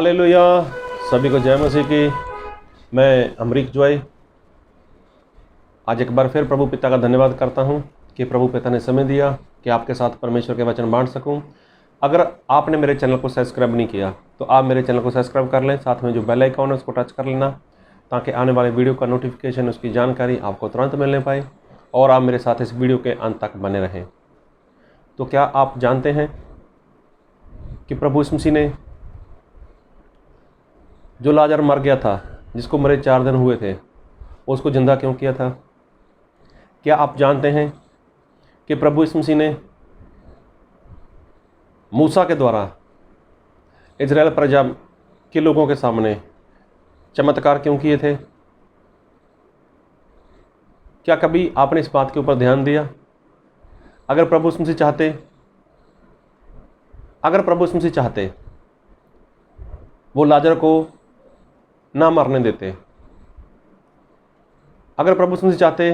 Hallelujah. सभी को जय मसीह की। मैं अमरीक जॉय आज एक बार फिर प्रभु पिता का धन्यवाद करता हूं कि प्रभु पिता ने समय दिया कि आपके साथ परमेश्वर के वचन बांट सकूं। अगर आपने मेरे चैनल को सब्सक्राइब नहीं किया तो आप मेरे चैनल को सब्सक्राइब कर लें, साथ में जो बेल आइकॉन है उसको टच कर लेना ताकि आने वाले वीडियो का नोटिफिकेशन, उसकी जानकारी आपको तुरंत मिलने पाए और आप मेरे साथ इस वीडियो के अंत तक बने रहें। तो क्या आप जानते हैं कि प्रभु यीशु मसीह ने जो लाजर मर गया था, जिसको मरे 4 दिन हुए थे, उसको जिंदा क्यों किया था? क्या आप जानते हैं कि प्रभु यीशु मसीह ने मूसा के द्वारा इजराइल प्रजा के लोगों के सामने चमत्कार क्यों किए थे? क्या कभी आपने इस बात के ऊपर ध्यान दिया? अगर प्रभु यीशु मसीह चाहते वो लाजर को ना मरने देते। अगर प्रभु यीशु मसीह चाहते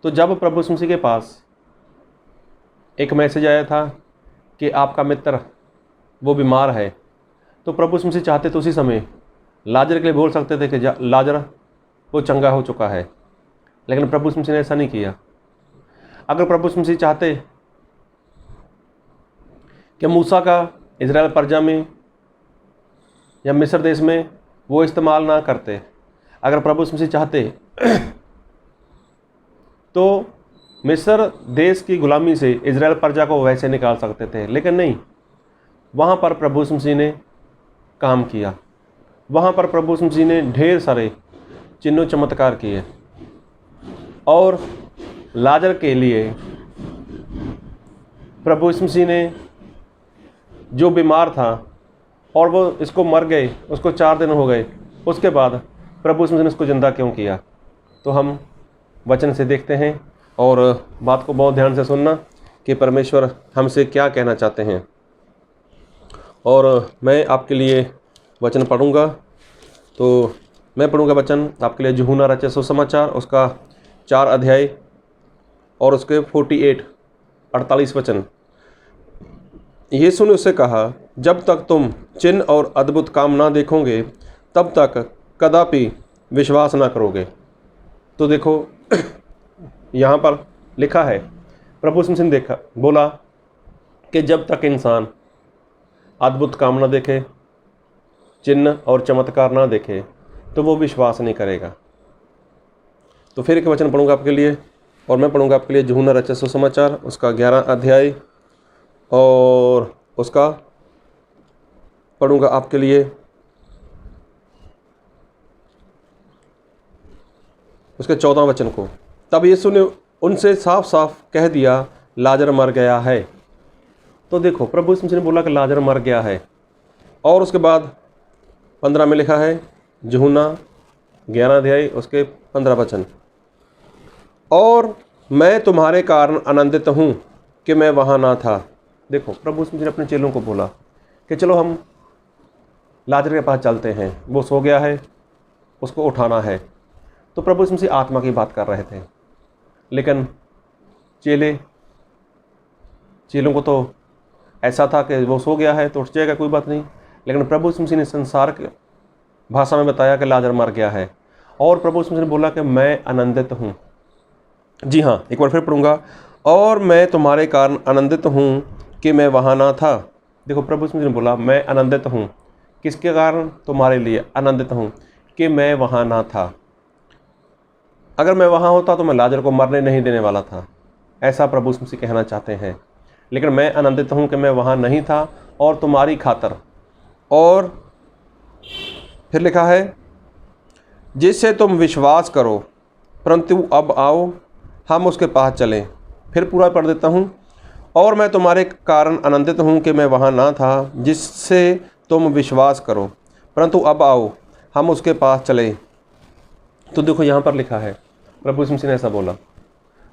तो जब प्रभु यीशु मसीह के पास एक मैसेज आया था कि आपका मित्र वो बीमार है, तो प्रभु यीशु मसीह चाहते तो उसी समय लाजर के लिए बोल सकते थे कि लाजर वो चंगा हो चुका है, लेकिन प्रभु यीशु मसीह ने ऐसा नहीं किया। अगर प्रभु यीशु मसीह चाहते कि मूसा का इजराइल प्रजा में या मिस्र देश में वो इस्तेमाल ना करते, अगर प्रभु यीशु मसीह चाहते तो मिस्र देश की गुलामी से इजराइल प्रजा को वैसे निकाल सकते थे, लेकिन नहीं। वहाँ पर प्रभु यीशु मसीह ने काम किया। वहाँ पर प्रभु यीशु मसीह ने ढेर सारे चिन्ह चमत्कार किए और लाजर के लिए प्रभु यीशु मसीह ने जो बीमार था और वो इसको मर गए, उसको 4 दिन हो गए, उसके बाद प्रभु यीशु मसीह ने उसको जिंदा क्यों किया? तो हम वचन से देखते हैं और बात को बहुत ध्यान से सुनना कि परमेश्वर हमसे क्या कहना चाहते हैं। और मैं आपके लिए वचन पढ़ूंगा। तो मैं पढ़ूंगा वचन आपके लिए यूहन्ना रचित सुसमाचार, उसका 4 अध्याय और उसके 48 वचन। यीशु ने उससे कहा, जब तक तुम चिन्ह और अद्भुत काम ना देखोगे तब तक कदापि विश्वास ना करोगे। तो देखो यहाँ पर लिखा है, प्रभु यीशु मसीह ने बोला कि जब तक इंसान अद्भुत काम ना देखे, चिन्ह और चमत्कार ना देखे, तो वो विश्वास नहीं करेगा। तो फिर एक वचन पढ़ूंगा आपके लिए, और मैं पढ़ूंगा आपके लिए यूहन्ना रचित सुसमाचार, उसका 11 अध्याय और उसका पढ़ूंगा आपके लिए उसके 14 वचन को। तब यीशु ने उनसे साफ साफ कह दिया, लाजर मर गया है। तो देखो प्रभु यीशु ने बोला कि लाजर मर गया है, और उसके बाद 15 में लिखा है, यूहन्ना 11 अध्याय उसके 15 वचन, और मैं तुम्हारे कारण आनंदित हूँ कि मैं वहाँ ना था। देखो प्रभु यीशु ने अपने चेलों को बोला कि चलो हम लाजर के पास चलते हैं, वो सो गया है, उसको उठाना है। तो प्रभु यीशु मसीह आत्मा की बात कर रहे थे, लेकिन चेलों को तो ऐसा था कि वो सो गया है तो उठ जाएगा, कोई बात नहीं। लेकिन प्रभु यीशु मसीह ने संसार की भाषा में बताया कि लाजर मर गया है, और प्रभु यीशु मसीह ने बोला कि मैं आनंदित हूँ। जी हाँ, एक बार फिर पढ़ूंगा, और मैं तुम्हारे कारण आनंदित हूँ कि मैं वहाँ ना था। देखो प्रभु यीशु मसीह ने बोला मैं आनंदित हूँ, किसके कारण? तुम्हारे लिए आनंदित हूँ कि मैं वहाँ ना था। अगर मैं वहाँ होता तो मैं लाजर को मरने नहीं देने वाला था, ऐसा प्रभु यीशु मसीह कहना चाहते हैं। लेकिन मैं आनंदित हूँ कि मैं वहाँ नहीं था और तुम्हारी खातर। और फिर लिखा है, जिससे तुम विश्वास करो, परंतु अब आओ हम उसके पास चलें। फिर पूरा पढ़ देता हूँ, और मैं तुम्हारे कारण आनंदित हूँ कि मैं वहाँ ना था, जिससे तुम विश्वास करो, परंतु अब आओ हम उसके पास चले। तो देखो यहाँ पर लिखा है, प्रभु यीशु मसीह ने ऐसा बोला,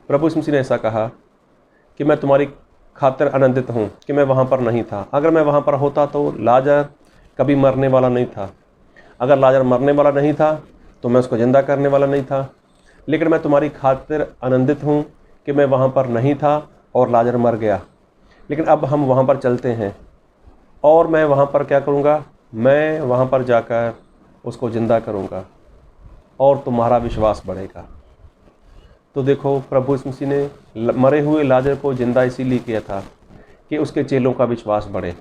प्रभु यीशु मसीह ने ऐसा कहा कि मैं तुम्हारी खातिर आनंदित हूँ कि मैं वहाँ पर नहीं था। अगर मैं वहाँ पर होता तो लाजर कभी मरने वाला नहीं था। अगर लाजर मरने वाला नहीं था तो मैं उसको जिंदा करने वाला नहीं था। लेकिन मैं तुम्हारी खातिर आनंदित हूँ कि मैं वहाँ पर नहीं था और लाजर मर गया। लेकिन अब हम वहाँ पर चलते हैं और मैं वहाँ पर क्या करूँगा? मैं वहाँ पर जाकर उसको ज़िंदा करूँगा और तुम्हारा विश्वास बढ़ेगा। तो देखो, प्रभु यीशु मसीह ने मरे हुए लाजर को ज़िंदा इसीलिए किया था कि उसके चेलों का विश्वास बढ़े।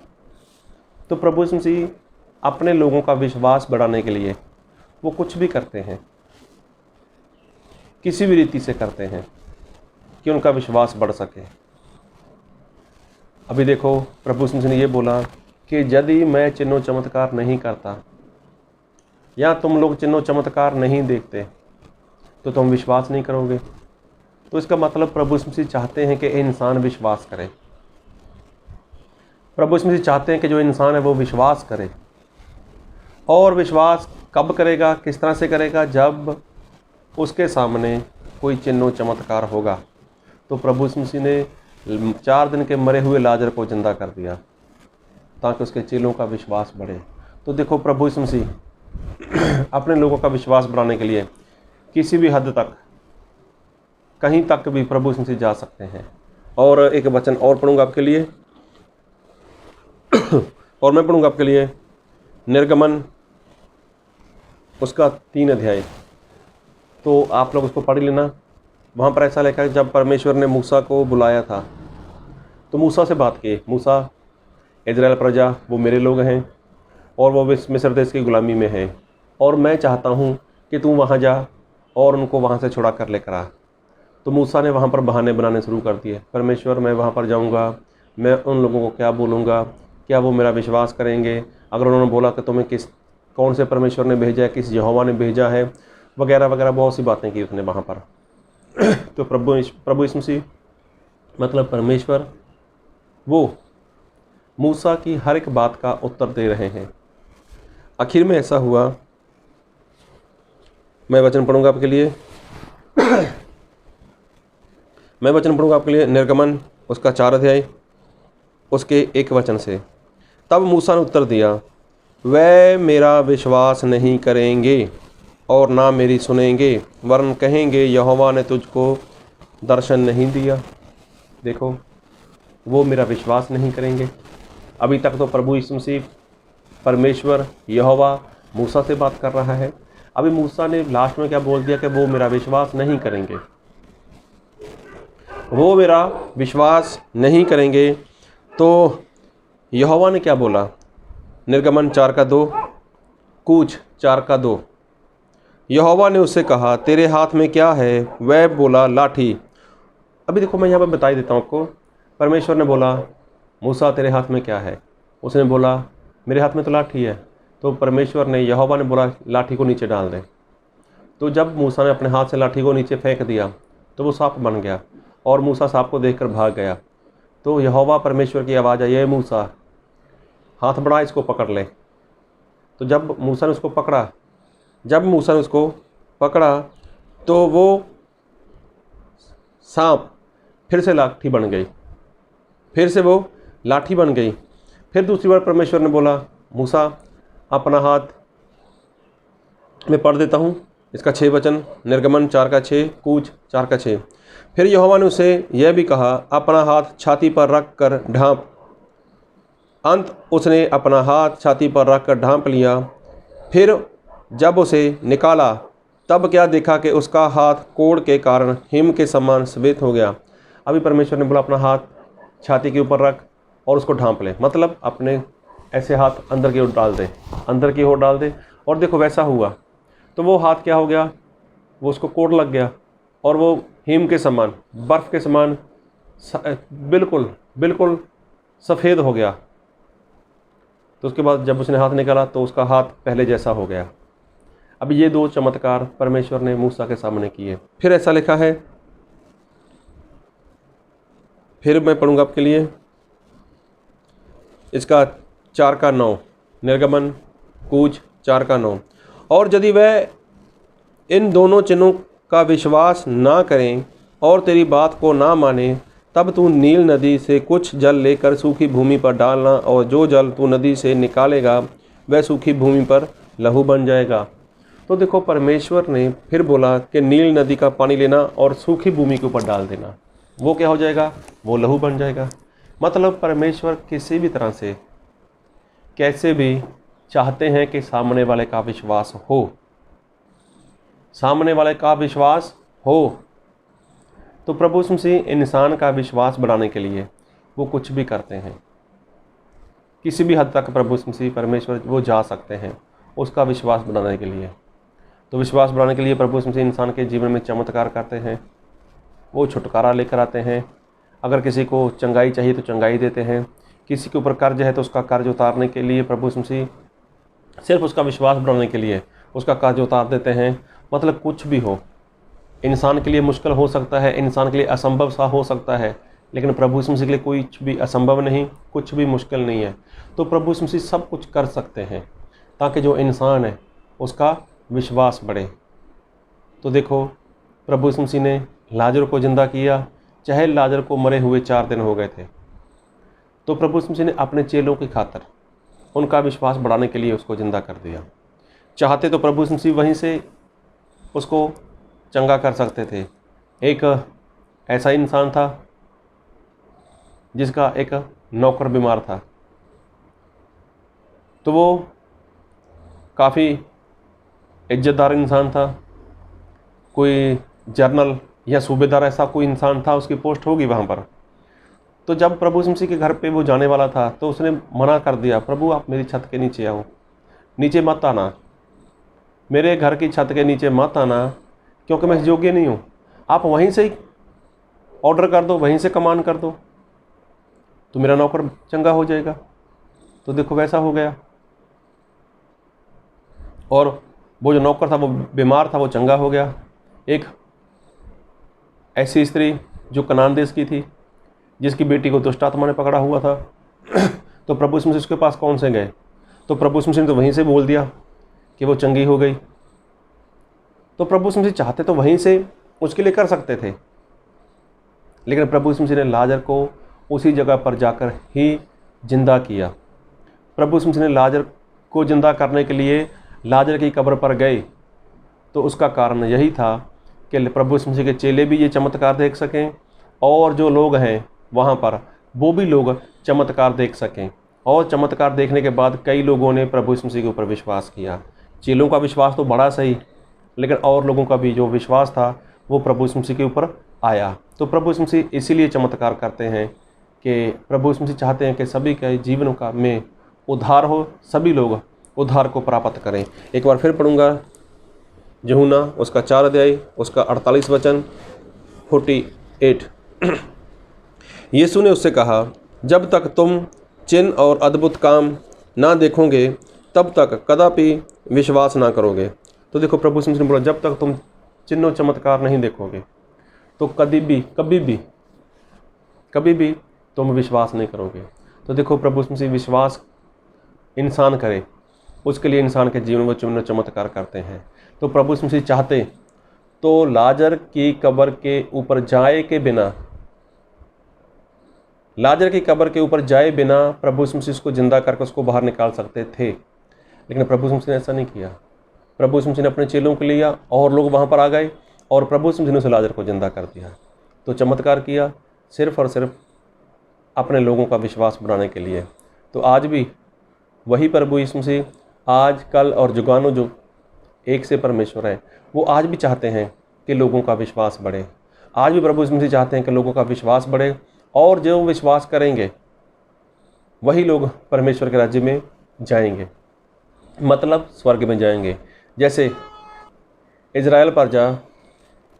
तो प्रभु यीशु मसीह अपने लोगों का विश्वास बढ़ाने के लिए वो कुछ भी करते हैं, किसी भी रीति से करते हैं कि उनका विश्वास बढ़ सके। अभी देखो, प्रभु यीशु मसीह ने ये बोला कि यदि मैं चिन्ह चमत्कार नहीं करता या तुम लोग चिन्ह चमत्कार नहीं देखते तो तुम विश्वास नहीं करोगे। तो इसका मतलब प्रभु यीशु मसीह चाहते हैं कि इंसान विश्वास करे। प्रभु यीशु मसीह चाहते हैं कि जो इंसान है वो विश्वास करे। और विश्वास कब करेगा, किस तरह से करेगा? जब उसके सामने कोई चिन्ह चमत्कार होगा। तो प्रभु यीशु मसीह ने 4 दिन के मरे हुए लाजर को जिंदा कर दिया ताकि उसके चेलों का विश्वास बढ़े। तो देखो, प्रभु यीशु मसीह अपने लोगों का विश्वास बढ़ाने के लिए किसी भी हद तक, कहीं तक भी प्रभु यीशु मसीह जा सकते हैं। और एक वचन और पढ़ूंगा आपके लिए और मैं पढ़ूंगा आपके लिए निर्गमन उसका 3 अध्याय। तो आप लोग उसको पढ़ लेना। वहाँ पर ऐसा लिखा है, जब परमेश्वर ने मूसा को बुलाया था तो मूसा से बात की। मूसा, इजराइल प्रजा वो मेरे लोग हैं और वो मिस्र देश की गुलामी में हैं, और मैं चाहता हूँ कि तू वहाँ जा और उनको वहाँ से छुड़ा कर लेकर आ। तो मूसा ने वहाँ पर बहाने बनाने शुरू कर दिए। परमेश्वर, मैं वहाँ पर जाऊँगा, मैं उन लोगों को क्या बोलूँगा, क्या वो मेरा विश्वास करेंगे? अगर उन्होंने बोला कि तुम्हें कौन से परमेश्वर ने भेजा है, किस यहोवा ने भेजा है, वगैरह वगैरह बहुत सी बातें की उसने वहाँ पर। तो प्रभु यीशु मसीह मतलब परमेश्वर, वो मूसा की हर एक बात का उत्तर दे रहे हैं। आखिर में ऐसा हुआ, मैं वचन पढ़ूंगा आपके लिए निर्गमन उसका 4 अध्याय उसके 1 वचन से। तब मूसा ने उत्तर दिया, वह मेरा विश्वास नहीं करेंगे और ना मेरी सुनेंगे, वरन कहेंगे यहोवा ने तुझको दर्शन नहीं दिया। देखो, वो मेरा विश्वास नहीं करेंगे। अभी तक तो प्रभु यीशु मसीह, परमेश्वर यहोवा मूसा से बात कर रहा है। अभी मूसा ने लास्ट में क्या बोल दिया कि वो मेरा विश्वास नहीं करेंगे, वो मेरा विश्वास नहीं करेंगे। तो यहोवा ने क्या बोला? निर्गमन 4 का 2, कूच 4 का 2। यहोवा ने उससे कहा, तेरे हाथ में क्या है? वह बोला, लाठी। अभी देखो, मैं यहाँ पर बता ही देता हूँ आपको। परमेश्वर ने बोला, मूसा तेरे हाथ में क्या है? उसने बोला, मेरे हाथ में तो लाठी है। तो परमेश्वर ने, यहोवा ने बोला, लाठी को नीचे डाल दे। तो जब मूसा ने अपने हाथ से लाठी को नीचे फेंक दिया तो वो सांप बन गया और मूसा सांप को देखकर भाग गया। तो यहोवा परमेश्वर की आवाज़ आई, ये मूसा, हाथ बढ़ा, इसको पकड़ ले। तो जब मूसा ने उसको पकड़ा तो वो सांप फिर से लाठी बन गई, फिर दूसरी बार परमेश्वर ने बोला, मूसा अपना हाथ मैं पढ़ देता हूँ, इसका 6 वचन, निर्गमन 4 का 6, कूच 4 का 6। फिर यहोवा ने उसे यह भी कहा, अपना हाथ छाती पर रख कर ढांप। अंत उसने अपना हाथ छाती पर रख कर ढांप लिया। फिर जब उसे निकाला तब क्या देखा कि उसका हाथ कोढ़ के कारण हिम के समान श्वेत हो गया। अभी परमेश्वर ने बोला, अपना हाथ छाती के ऊपर रख और उसको ढांप ले, मतलब अपने ऐसे हाथ अंदर की ओर डाल दे। और देखो, वैसा हुआ। तो वो हाथ क्या हो गया? वो उसको कोढ़ लग गया और वो हिम के समान, बर्फ़ के समान बिल्कुल सफ़ेद हो गया। तो उसके बाद जब उसने हाथ निकाला तो उसका हाथ पहले जैसा हो गया। अब ये 2 चमत्कार परमेश्वर ने मूसा के सामने किए। फिर ऐसा लिखा है, फिर मैं पढ़ूंगा आपके लिए इसका 4 का 9, निर्गमन कूच 4 का 9। और यदि वह इन दोनों चिन्हों का विश्वास ना करें और तेरी बात को ना माने, तब तू नील नदी से कुछ जल लेकर सूखी भूमि पर डालना, और जो जल तू नदी से निकालेगा वह सूखी भूमि पर लहू बन जाएगा। तो देखो, परमेश्वर ने फिर बोला कि नील नदी का पानी लेना और सूखी भूमि के ऊपर डाल देना। वो क्या हो जाएगा? वो लहू बन जाएगा। मतलब परमेश्वर किसी भी तरह से, कैसे भी चाहते हैं कि सामने वाले का विश्वास हो, सामने वाले का विश्वास हो। तो प्रभु यीशु मसीह इंसान का विश्वास बढ़ाने के लिए वो कुछ भी करते हैं। किसी भी हद तक प्रभु यीशु मसीह परमेश्वर वो जा सकते हैं उसका विश्वास बढ़ाने के लिए। तो विश्वास बढ़ाने के लिए प्रभु यीशु मसीह इंसान के जीवन में चमत्कार करते हैं, वो छुटकारा लेकर आते हैं। अगर किसी को चंगाई चाहिए तो चंगाई देते हैं, किसी के ऊपर कर्ज है तो उसका कर्ज उतारने के लिए प्रभु यीशु मसीह सिर्फ उसका विश्वास बढ़ाने के लिए उसका कर्ज उतार देते हैं। मतलब कुछ भी हो, इंसान के लिए मुश्किल हो सकता है, इंसान के लिए असंभव सा हो सकता है, लेकिन प्रभु यीशु मसीह के लिए कुछ भी असंभव नहीं, कुछ भी मुश्किल नहीं है। तो प्रभु यीशु मसीह सब कुछ कर सकते हैं ताकि जो इंसान है उसका विश्वास बढ़े। तो देखो प्रभु यीशु मसीह ने लाजर को ज़िंदा किया, चाहे लाजर को मरे हुए 4 दिन हो गए थे। तो प्रभु यीशु मसीह ने अपने चेलों की खातिर उनका विश्वास बढ़ाने के लिए उसको ज़िंदा कर दिया। चाहते तो प्रभु यीशु मसीह वहीं से उसको चंगा कर सकते थे। एक ऐसा इंसान था जिसका एक नौकर बीमार था, तो वो काफ़ी इज्जतदार इंसान था, कोई जनरल या सूबेदार ऐसा कोई इंसान था, उसकी पोस्ट होगी वहाँ पर। तो जब प्रभु यीशु मसीह के घर पे वो जाने वाला था तो उसने मना कर दिया, प्रभु आप मेरी छत के नीचे आओ, नीचे मत आना, मेरे घर की छत के नीचे मत आना, क्योंकि मैं योग्य नहीं हूँ। आप वहीं से ही ऑर्डर कर दो, वहीं से कमांड कर दो तो मेरा नौकर चंगा हो जाएगा। तो देखो वैसा हो गया, और वो जो नौकर था वो बीमार था, वो चंगा हो गया। एक ऐसी स्त्री जो कनान देश की थी, जिसकी बेटी को दुष्ट आत्मा ने पकड़ा हुआ था, तो प्रभु यीशु मसीह उसके पास कौन से गए? तो प्रभु यीशु मसीह ने तो वहीं से बोल दिया कि वो चंगी हो गई। तो प्रभु यीशु मसीह चाहते तो वहीं से उसके लिए कर सकते थे, लेकिन प्रभु यीशु मसीह ने लाजर को उसी जगह पर जाकर ही जिंदा किया। प्रभु यीशु मसीह ने लाजर को जिंदा करने के लिए लाजर की कब्र पर गए, तो उसका कारण यही था कि प्रभु यीशु मसीह के चेले भी ये चमत्कार देख सकें, और जो लोग हैं वहाँ पर वो भी लोग चमत्कार देख सकें। और चमत्कार देखने के बाद कई लोगों ने प्रभु यीशु मसीह के ऊपर विश्वास किया। चेलों का विश्वास तो बड़ा सही, लेकिन और लोगों का भी जो विश्वास था वो प्रभु यीशु मसीह के ऊपर आया। तो प्रभु यीशु मसीह इसीलिए चमत्कार करते हैं कि प्रभु यीशु मसीह चाहते हैं कि सभी के जीवन का में उद्धार हो, सभी लोग उद्धार को प्राप्त करें। एक बार फिर पढ़ूंगा यूहन्ना उसका 4 अध्याय उसका 48 वचन 48। यीशु ने उससे कहा, जब तक तुम चिन्ह और अद्भुत काम ना देखोगे तब तक कदापि विश्वास ना करोगे। तो देखो प्रभु यीशु ने बोला, जब तक तुम चिन्ह और चमत्कार नहीं देखोगे तो कभी भी तुम विश्वास नहीं करोगे। तो देखो प्रभु यीशु विश्वास इंसान करे, उसके लिए इंसान के जीवन में चिन्ह चमत्कार करते हैं। तो प्रभु यीशु चाहते तो लाजर की कब्र के ऊपर जाए बिना प्रभु यीशु उसको जिंदा करके उसको बाहर निकाल सकते थे, लेकिन प्रभु यीशु ने ऐसा नहीं किया। प्रभु यीशु ने अपने चेलों को लिया और लोग वहाँ पर आ गए और प्रभु यीशु ने उस लाजर को जिंदा कर दिया। तो चमत्कार किया सिर्फ और सिर्फ अपने लोगों का विश्वास बढ़ाने के लिए। तो आज भी वही प्रभु यीशु मसीह आज कल और जुगानों जो एक से परमेश्वर है, वो आज भी चाहते हैं कि लोगों का विश्वास बढ़े। आज भी प्रभु यीशु मसीह चाहते हैं कि लोगों का विश्वास बढ़े, और जो विश्वास करेंगे वही लोग परमेश्वर के राज्य में जाएंगे, मतलब स्वर्ग में जाएंगे। जैसे इजराइल प्रजा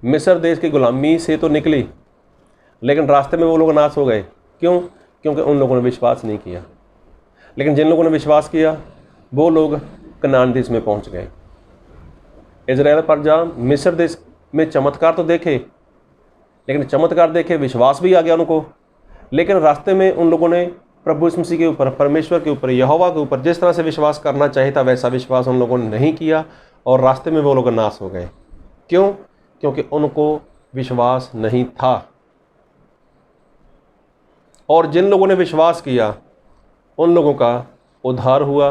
मिस्र देश की गुलामी से तो निकली, लेकिन रास्ते में वो लोग नाश हो गए। क्यों? क्योंकि उन लोगों ने विश्वास नहीं किया। लेकिन जिन लोगों ने विश्वास किया वो लोग कनान देश में पहुंच गए। इजराइल प्रजा मिस्र देश में चमत्कार तो देखे, लेकिन चमत्कार देखे विश्वास भी आ गया उनको, लेकिन रास्ते में उन लोगों ने प्रभु यीशु मसीह के ऊपर, परमेश्वर के ऊपर, यहोवा के ऊपर जिस तरह से विश्वास करना चाहिए था वैसा विश्वास उन लोगों ने नहीं किया, और रास्ते में वो लोग नाश हो गए। क्यों? क्योंकि उनको विश्वास नहीं था। और जिन लोगों ने विश्वास किया उन लोगों का उद्धार हुआ,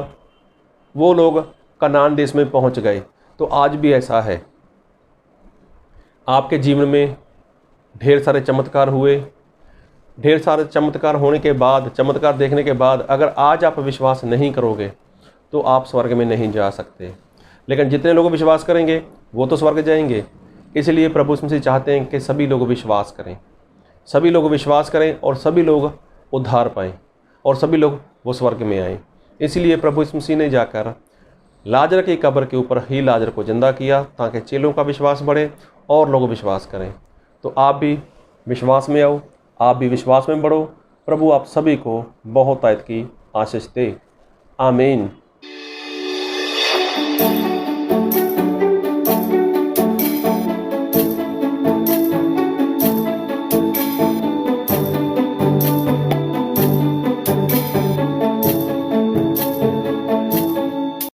वो लोग कनान देश में पहुंच गए। तो आज भी ऐसा है, आपके जीवन में ढेर सारे चमत्कार हुए, ढेर सारे चमत्कार होने के बाद, चमत्कार देखने के बाद अगर आज आप विश्वास नहीं करोगे तो आप स्वर्ग में नहीं जा सकते। लेकिन जितने लोग विश्वास करेंगे वो तो स्वर्ग जाएंगे। इसलिए प्रभु यीशु मसीह चाहते हैं कि सभी लोग विश्वास करें, सभी लोग विश्वास करें और सभी लोग उद्धार पाएं और सभी लोग वो स्वर्ग में आएँ। इसलिए प्रभु यीशु मसीह ने जाकर लाजर की कब्र के ऊपर ही लाजर को जिंदा किया ताकि चेलों का विश्वास बढ़े और लोग विश्वास करें। तो आप भी विश्वास में आओ, आप भी विश्वास में बढ़ो। प्रभु आप सभी को बहुत आयत की आशीष दे। आमीन।